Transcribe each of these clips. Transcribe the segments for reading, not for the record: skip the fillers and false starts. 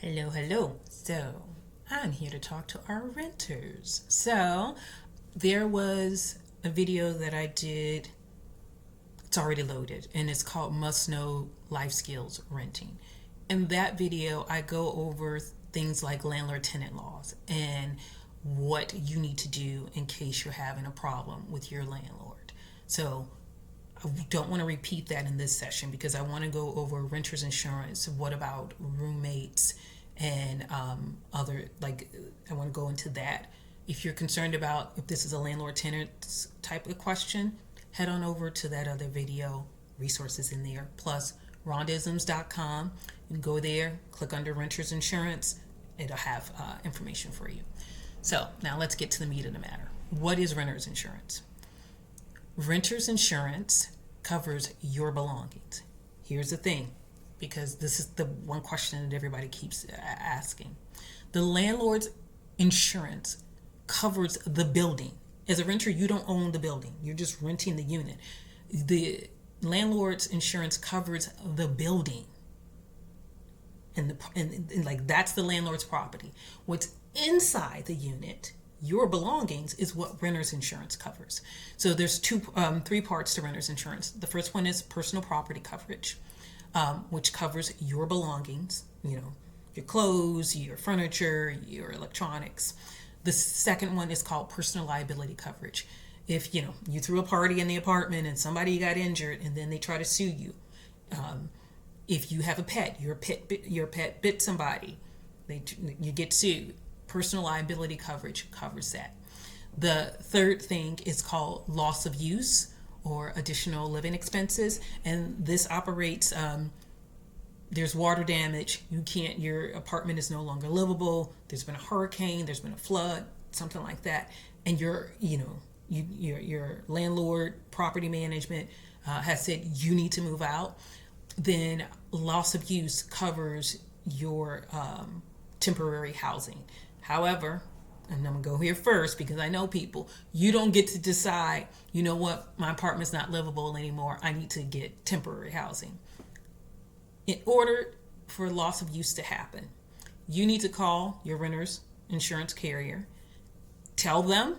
Hello, hello. So, I'm here to talk to our renters. So, there was a video that I did. It's already loaded and it's called Must Know Life Skills Renting. In that video, I go over things like landlord tenant laws and what you need to do in case you're having a problem with your landlord. So, I don't want to repeat that in this session because I want to go over renters insurance. What about roommates and other, like, I want to go into that. If you're concerned about if this is a landlord tenant type of question, head on over to that other video, resources in there, plus Rondaisms.com, and go there, click under renters insurance. It'll have information for you. So now let's get to the meat of the matter. What is renters insurance? Renter's insurance covers your belongings. Here's the thing, because this is the one question that everybody keeps asking. The landlord's insurance covers the building. As a renter, you don't own the building. You're just renting the unit. The landlord's insurance covers the building. And like that's the landlord's property. What's inside the unit, your belongings, is what renter's insurance covers. So there's three parts to renter's insurance. The first one is personal property coverage, which covers your belongings, your clothes, your furniture, your electronics. The second one is called personal liability coverage. If you threw a party in the apartment and somebody got injured and then they try to sue you, if you have a pet, your pet bit somebody, you get sued. Personal liability coverage covers that. The third thing is called loss of use or additional living expenses, and this operates. There's water damage. Your apartment is no longer livable. There's been a hurricane. There's been a flood, something like that, and your landlord, property management has said you need to move out. Then loss of use covers your temporary housing. However, and I'm going to go here first because I know people, you don't get to decide, what, my apartment's not livable anymore. I need to get temporary housing. In order for loss of use to happen, you need to call your renter's insurance carrier, tell them,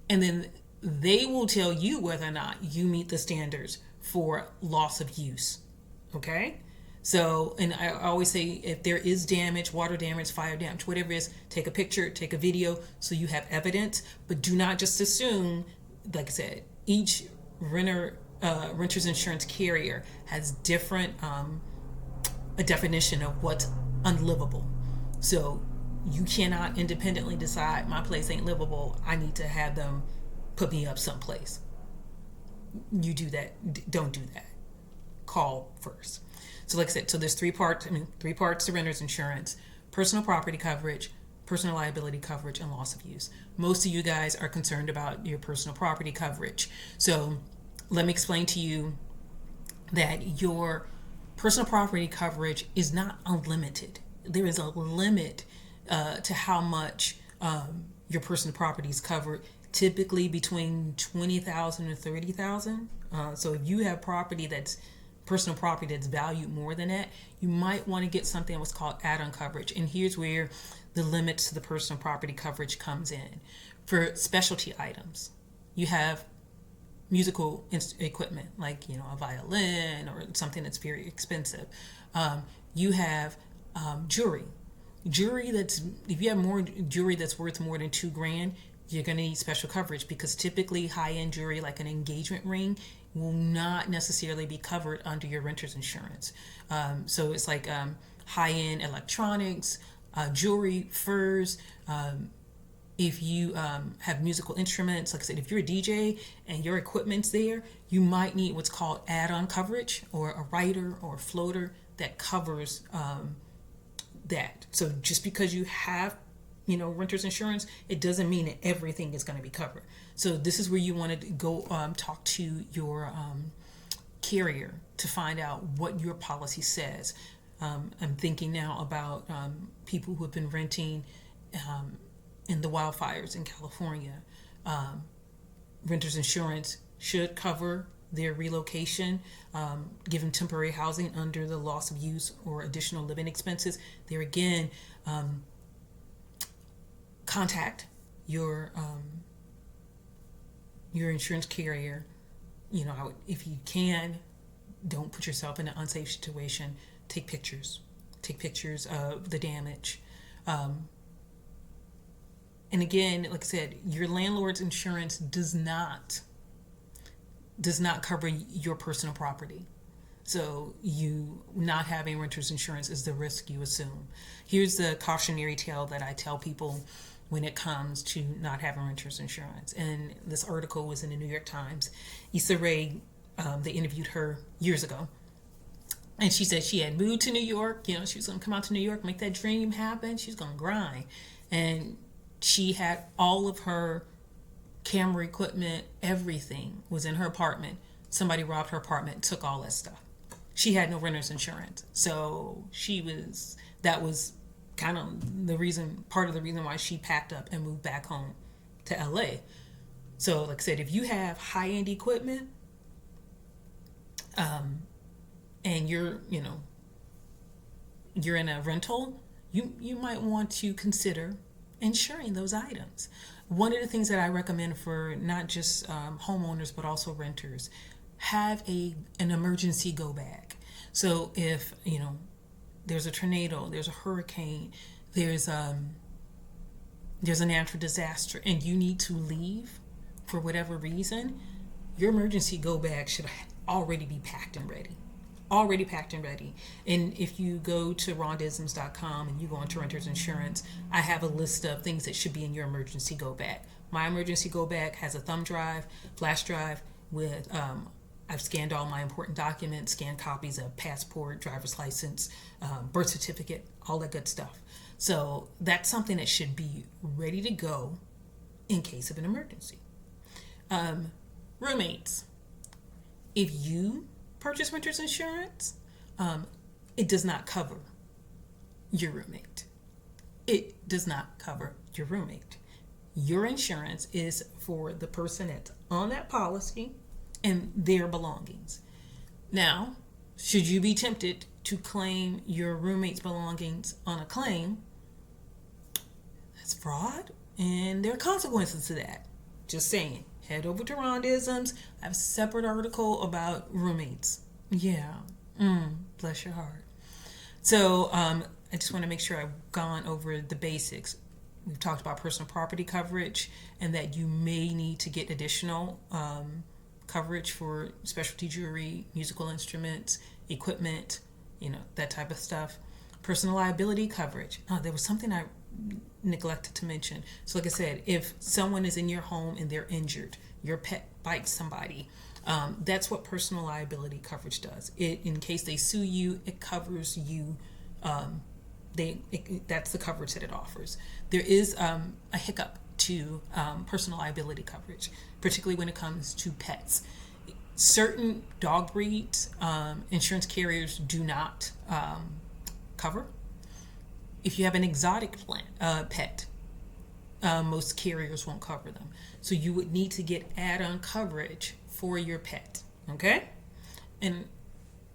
and then they will tell you whether or not you meet the standards for loss of use. Okay? So, and I always say if there is damage, water damage, fire damage, whatever it is, take a picture, take a video so you have evidence, but do not just assume, like I said, each renter's insurance carrier has a definition of what's unlivable. So you cannot independently decide my place ain't livable. I need to have them put me up someplace. You do that. Don't do that. Call first. So like I said, so there's three parts to renter's insurance: personal property coverage, personal liability coverage, and loss of use. Most of you guys are concerned about your personal property coverage. So let me explain to you that your personal property coverage is not unlimited. There is a limit to how much your personal property is covered, typically between $20,000 and $30,000. So if you have personal property that's valued more than that, you might want to get something what's called add-on coverage. And here's where the limits to the personal property coverage comes in. For specialty items, you have musical equipment like a violin or something that's very expensive. You have jewelry that's, if you have more jewelry that's worth more than $2,000, you're going to need special coverage, because typically high-end jewelry like an engagement ring will not necessarily be covered under your renter's insurance. So it's like high-end electronics, jewelry, furs. If you have musical instruments, like I said, if you're a DJ and your equipment's there, you might need what's called add-on coverage, or a rider or a floater that covers that. So just because you have renter's insurance, it doesn't mean that everything is going to be covered. So this is where you want to go talk to your carrier to find out what your policy says. I'm thinking now about people who have been renting in the wildfires in California. Renter's insurance should cover their relocation, give them temporary housing under the loss of use or additional living expenses. There again, contact your insurance carrier. If you can, don't put yourself in an unsafe situation. Take pictures of the damage. And again, like I said, your landlord's insurance does not cover your personal property. So you not having renter's insurance is the risk you assume. Here's the cautionary tale that I tell people when it comes to not having renter's insurance. And this article was in the New York Times. Issa Rae, they interviewed her years ago. And she said she had moved to New York. She was going to come out to New York, make that dream happen. She was going to grind. And she had all of her camera equipment, everything was in her apartment. Somebody robbed her apartment, took all that stuff. She had no renter's insurance. So that was kind of part of the reason why she packed up and moved back home to LA. So like I said, if you have high-end equipment, and you're in a rental, you might want to consider insuring those items. One of the things that I recommend for not just homeowners but also renters, have an emergency go bag. So if there's a tornado, there's a hurricane, there's a natural disaster, and you need to leave for whatever reason, your emergency go bag should already be packed and ready. And if you go to Rondaisms.com and you go into renter's insurance, I have a list of things that should be in your emergency go bag. My emergency go bag has a thumb drive, flash drive with I've scanned all my important documents, scanned copies of passport, driver's license, birth certificate, all that good stuff. So that's something that should be ready to go in case of an emergency. Roommates. If you purchase renter's insurance, it does not cover your roommate. It does not cover your roommate. Your insurance is for the person that's on that policy and their belongings. Now, should you be tempted to claim your roommate's belongings on a claim, that's fraud, and there are consequences to that. Just saying. Head over to Rondaisms. I have a separate article about roommates. Yeah. Bless your heart. So I just want to make sure I've gone over the basics. We've talked about personal property coverage and that you may need to get additional coverage for specialty jewelry, musical instruments, equipment, that type of stuff. Personal liability coverage. There was something I neglected to mention. So like I said, if someone is in your home and they're injured, your pet bites somebody, that's what personal liability coverage does. In case they sue you, it covers you. That's the coverage that it offers. There is a hiccup to personal liability coverage, particularly when it comes to pets. Certain dog breeds, insurance carriers do not cover. If you have an exotic pet, most carriers won't cover them. So you would need to get add-on coverage for your pet, okay? And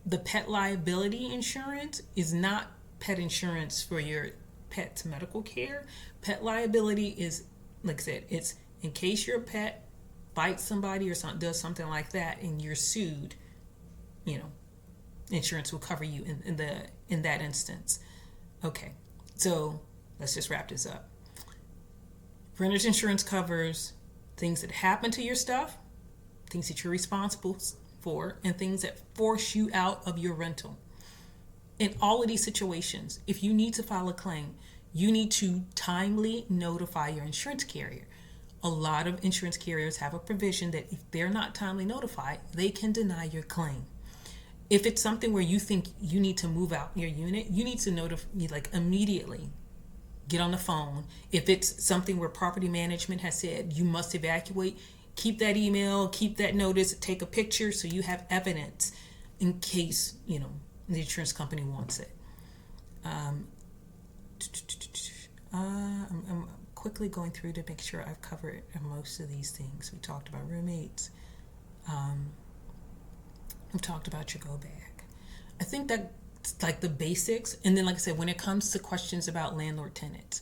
the pet liability insurance is not pet insurance for your pet's medical care. Pet liability is, like I said, it's in case your pet bites somebody or does something like that and you're sued, insurance will cover you in that instance. Okay. So let's just wrap this up. Renter's insurance covers things that happen to your stuff, things that you're responsible for, and things that force you out of your rental. In all of these situations, if you need to file a claim, you need to timely notify your insurance carrier. A lot of insurance carriers have a provision that if they're not timely notified, they can deny your claim. If it's something where you think you need to move out your unit, you need to notify, immediately. Get on the phone. If it's something where property management has said you must evacuate, keep that email, keep that notice, take a picture so you have evidence in case, the insurance company wants it. I'm quickly going through to make sure I've covered most of these things. We talked about roommates. We've talked about your go bag. I think that's like the basics. And then, like I said, when it comes to questions about landlord tenants,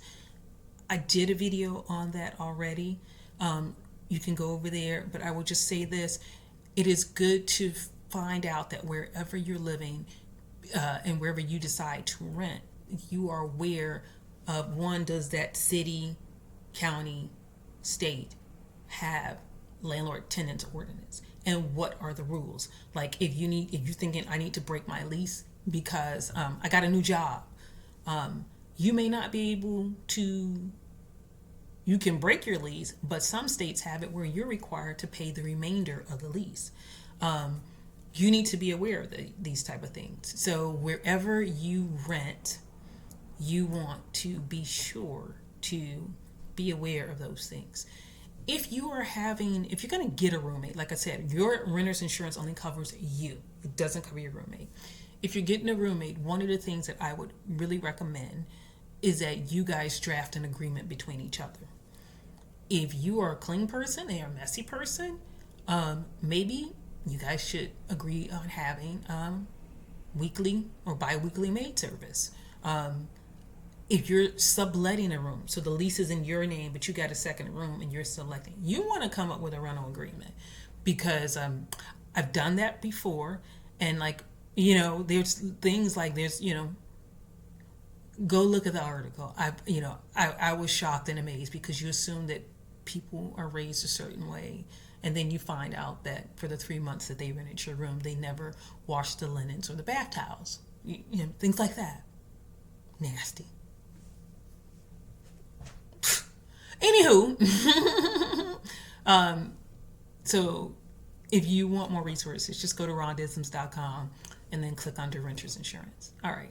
I did a video on that already. You can go over there, but I will just say this. It is good to find out that wherever you're living and wherever you decide to rent, you are aware of, one, does that city, county, state have landlord tenants ordinance, and what are the rules? Like if you're thinking I need to break my lease because I got a new job, you may not be able to. You can break your lease, but some states have it where you're required to pay the remainder of the lease. You need to be aware of these type of things. So wherever you rent, you want to be sure to be aware of those things. If you're going to get a roommate, like I said, your renter's insurance only covers you. It doesn't cover your roommate. If you're getting a roommate, one of the things that I would really recommend is that you guys draft an agreement between each other. If you are a clean person and you're a messy person, maybe you guys should agree on having weekly or bi-weekly maid service. If you're subletting a room, so the lease is in your name, but you got a second room and you're selecting, you want to come up with a rental agreement, because I've done that before. And there's things like go look at the article. I was shocked and amazed, because you assume that people are raised a certain way, and then you find out that for the 3 months that they rented your room, they never washed the linens or the bath towels. Things like that. Nasty. Anywho, so if you want more resources, just go to rondaisms.com and then click under renters insurance. All right.